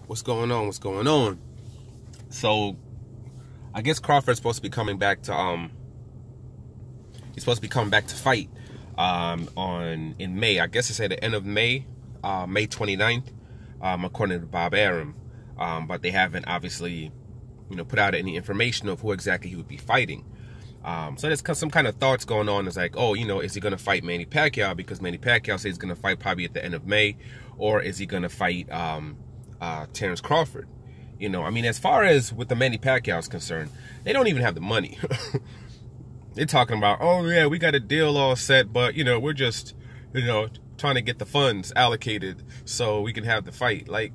What's going on? What's going on? So, I guess Crawford's supposed to be coming back to he's supposed to be coming back to fight in May. I guess it's at the end of May, May 29th, according to Bob Arum. But they haven't obviously, put out any information of who exactly he would be fighting. So there's some kind of thoughts going on. It's like, oh, is he going to fight Manny Pacquiao? Because Manny Pacquiao says he's going to fight probably at the end of May. Or is he going to fight Terrence Crawford? I mean, as far as with the Manny Pacquiao is concerned, they don't even have the money. They're talking about, oh, yeah, we got a deal all set, but, we're just, trying to get the funds allocated so we can have the fight. Like,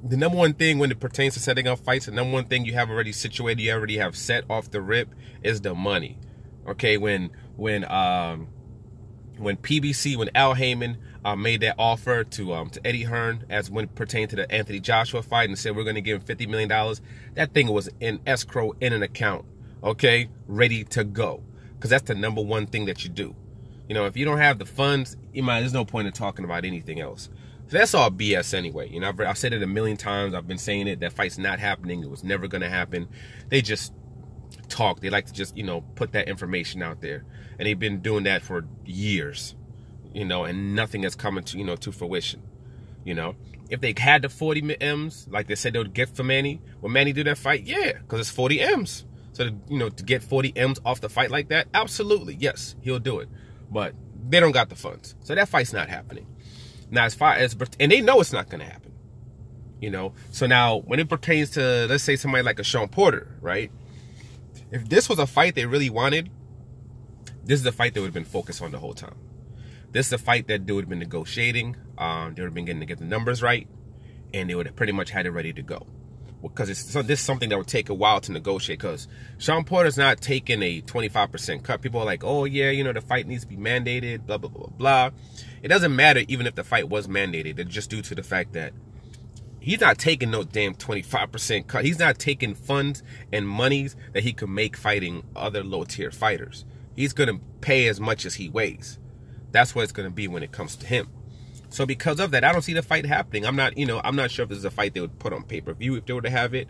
the number one thing when it pertains to setting up fights, the number one thing you have already situated, you already have set off the rip is the money. Okay, when Al Heyman made that offer to Eddie Hearn as when it pertained to the Anthony Joshua fight and said we're going to give him $50 million, that thing was in escrow in an account, okay, ready to go. Because that's the number one thing that you do. If you don't have the funds, there's no point in talking about anything else. So that's all BS anyway. I've said it a million times. I've been saying it. That fight's not happening. It was never going to happen. They just talk. They like to just, put that information out there. And they've been doing that for years, and nothing has come to fruition. If they had the 40 M's, like they said they would get for Manny, will Manny do that fight? Yeah, because it's 40 M's. So, to get 40 M's off the fight like that, absolutely, yes, he'll do it. But they don't got the funds. So that fight's not happening. Now, as far as, and they know it's not going to happen, So now, when it pertains to, let's say, somebody like a Sean Porter, right? If this was a fight they really wanted, this is the fight they would have been focused on the whole time. This is a fight that they would have been negotiating. They would have been getting to get the numbers right, and they would have pretty much had it ready to go. Because this is something that would take a while to negotiate. Because Sean Porter's not taking a 25% cut. People are like, oh yeah, the fight needs to be mandated, blah, blah, blah, blah. It doesn't matter even if the fight was mandated. It's just due to the fact that he's not taking no damn 25% cut. He's not taking funds and monies that he could make fighting other low-tier fighters. He's going to pay as much as he weighs. That's what it's going to be when it comes to him. So because of that, I don't see the fight happening. I'm not sure if this is a fight they would put on pay-per-view if they were to have it.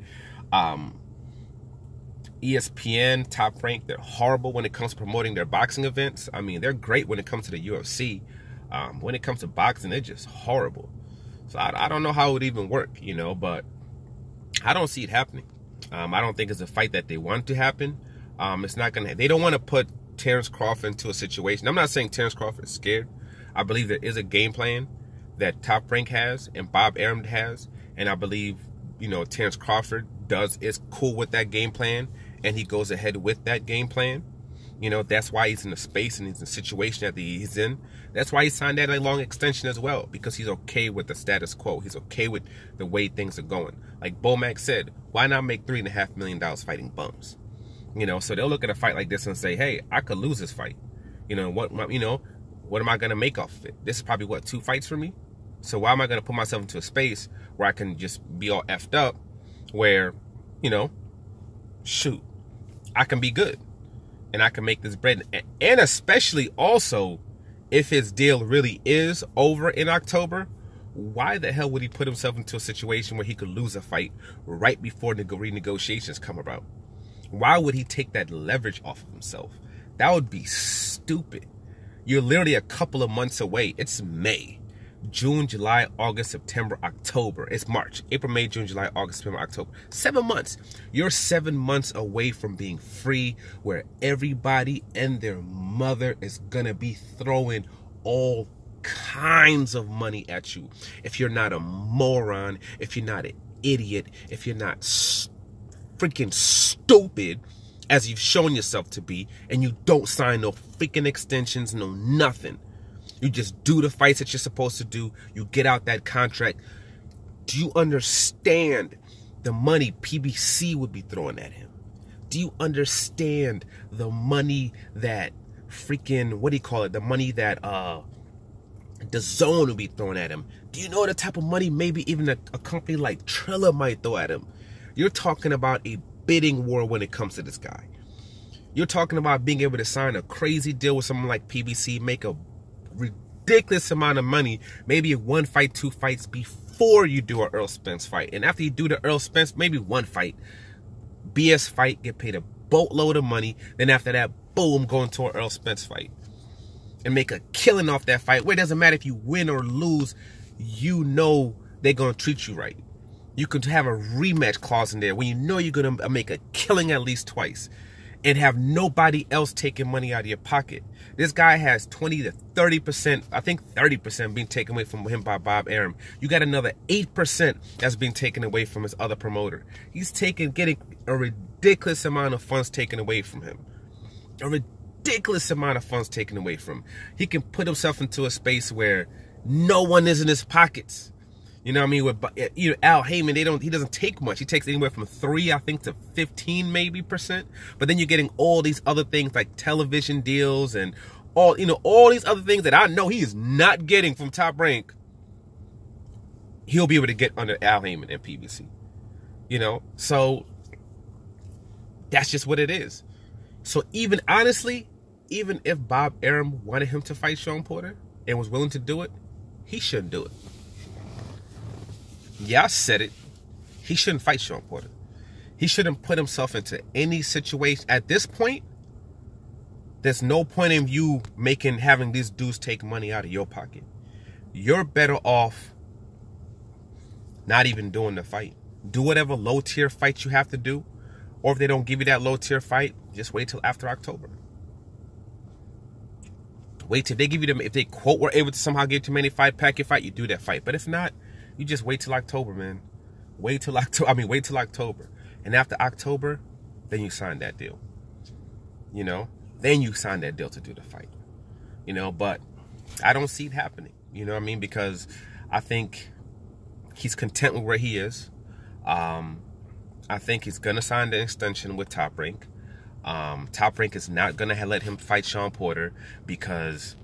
ESPN, Top Rank, they're horrible when it comes to promoting their boxing events. I mean, they're great when it comes to the UFC. When it comes to boxing, they're just horrible. So I don't know how it would even work, but I don't see it happening. I don't think it's a fight that they want to happen. It's not going to, they don't want to put Terrence Crawford into a situation. I'm not saying Terrence Crawford is scared. I believe there is a game plan that Top Rank has and Bob Arum has. And I believe, Terrence Crawford is cool with that game plan. And he goes ahead with that game plan. That's why he's in the space and he's in the situation that he's in. That's why he signed that long extension as well. Because he's okay with the status quo. He's okay with the way things are going. Like Bomac said, why not make $3.5 million fighting bums? So they'll look at a fight like this and say, hey, I could lose this fight. What am I going to make off of it? This is probably, 2 fights for me? So why am I going to put myself into a space where I can just be all effed up where, shoot, I can be good and I can make this bread. And especially also, if his deal really is over in October, why the hell would he put himself into a situation where he could lose a fight right before the renegotiations come about? Why would he take that leverage off of himself? That would be stupid. You're literally a couple of months away. It's May, June, July, August, September, October. It's March, April, May, June, July, August, September, October. 7 months. You're 7 months away from being free, where everybody and their mother is going to be throwing all kinds of money at you. If you're not a moron, if you're not an idiot, if you're not freaking stupid, as you've shown yourself to be, and you don't sign no freaking extensions, no nothing. You just do the fights that you're supposed to do. You get out that contract. Do you understand the money PBC would be throwing at him? Do you understand the money that freaking, the money that the Zone would be throwing at him? Do you know the type of money maybe even a company like Triller might throw at him? You're talking about a bidding war when it comes to this guy. You're talking about being able to sign a crazy deal with someone like PBC, make a ridiculous amount of money, maybe 1 fight, 2 fights, be before you do an Earl Spence fight. And after you do the Earl Spence, maybe one fight, BS fight, get paid a boatload of money. Then after that, boom, go into an Earl Spence fight and make a killing off that fight. Where it doesn't matter if you win or lose, you know they're going to treat you right. You could have a rematch clause in there when you know you're going to make a killing at least twice and have nobody else taking money out of your pocket. This guy has 20 to 30%, I think 30% being taken away from him by Bob Arum. You got another 8% that's being taken away from his other promoter. He's getting a ridiculous amount of funds taken away from him. A ridiculous amount of funds taken away from him. He can put himself into a space where no one is in his pockets. You know what I mean? With Al Heyman, he doesn't take much. He takes anywhere from 3, I think, to 15 maybe %. But then you're getting all these other things like television deals and all these other things that I know he is not getting from Top Rank. He'll be able to get under Al Heyman and PBC. You know, so that's just what it is. So even honestly, even if Bob Arum wanted him to fight Sean Porter and was willing to do it, he shouldn't do it. Yeah, I said it. He shouldn't fight Sean Porter. He shouldn't put himself into any situation. At this point, there's no point in you having these dudes take money out of your pocket. You're better off not even doing the fight. Do whatever low-tier fight you have to do. Or if they don't give you that low-tier fight, just wait till after October. Wait till they give you them. If they quote were able to somehow give too many pack fight, you do that fight. But if not, you just wait till October, man. Wait till October. And after October, then you sign that deal. You know? Then you sign that deal to do the fight. You know, but I don't see it happening. You know what I mean? Because I think he's content with where he is. I think he's going to sign the extension with Top Rank. Top Rank is not going to let him fight Sean Porter because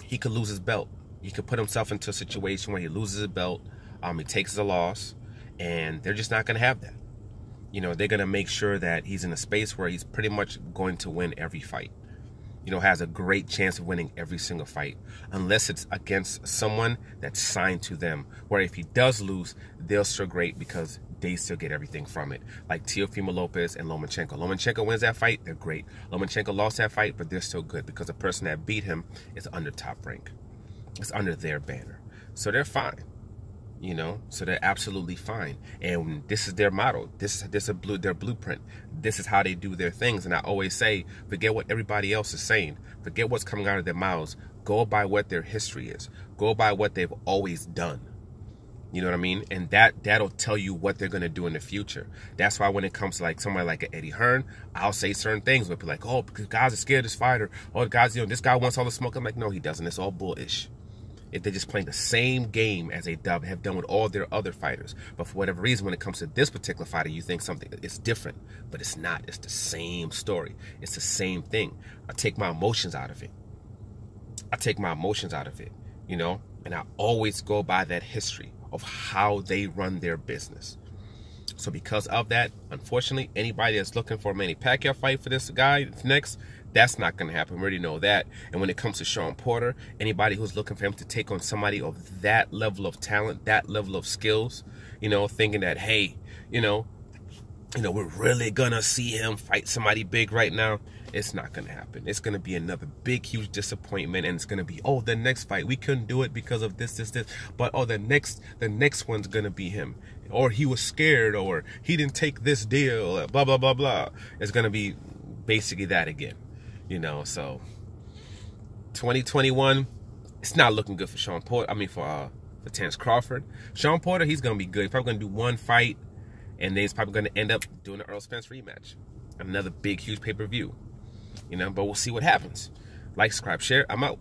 he could lose his belt. He could put himself into a situation where he loses his belt, he takes a loss, and they're just not going to have that. You know, they're going to make sure that he's in a space where he's pretty much going to win every fight. You know, has a great chance of winning every single fight, unless it's against someone that's signed to them, where if he does lose, they'll still great because they still get everything from it. Like Teofimo Lopez and Lomachenko. Lomachenko wins that fight, they're great. Lomachenko lost that fight, but they're still good because the person that beat him is under Top Rank. It's under their banner. So they're fine. You know, so they're absolutely fine. And this is their motto. This is their blueprint. This is how they do their things. And I always say, forget what everybody else is saying. Forget what's coming out of their mouths. Go by what their history is. Go by what they've always done. You know what I mean? And that'll tell you what they're going to do in the future. That's why when it comes to like somebody like Eddie Hearn, I'll say certain things. We'll be like, oh, because guys are scared of this fighter. Oh, guys, this guy wants all the smoke. I'm like, no, he doesn't. It's all bullish. If they're just playing the same game as they have done with all their other fighters. But for whatever reason, when it comes to this particular fighter, you think something is different. But it's not. It's the same story. It's the same thing. I take my emotions out of it. You know? And I always go by that history of how they run their business. So because of that, unfortunately, anybody that's looking for a Manny Pacquiao fight for this guy next, that's not going to happen. We already know that. And when it comes to Sean Porter, anybody who's looking for him to take on somebody of that level of talent, that level of skills, you know, thinking that, hey, you know, we're really going to see him fight somebody big right now, it's not going to happen. It's going to be another big, huge disappointment. And it's going to be, oh, the next fight, we couldn't do it because of this. But, oh, the next one's going to be him. Or he was scared, or he didn't take this deal, blah, blah, blah, blah. It's going to be basically that again. You know, so 2021, it's not looking good for Sean Porter. I mean, for Terence Crawford. Sean Porter, he's going to be good. He's probably going to do one fight, and then he's probably going to end up doing the Earl Spence rematch. Another big, huge pay-per-view. You know, but we'll see what happens. Like, subscribe, share. I'm out.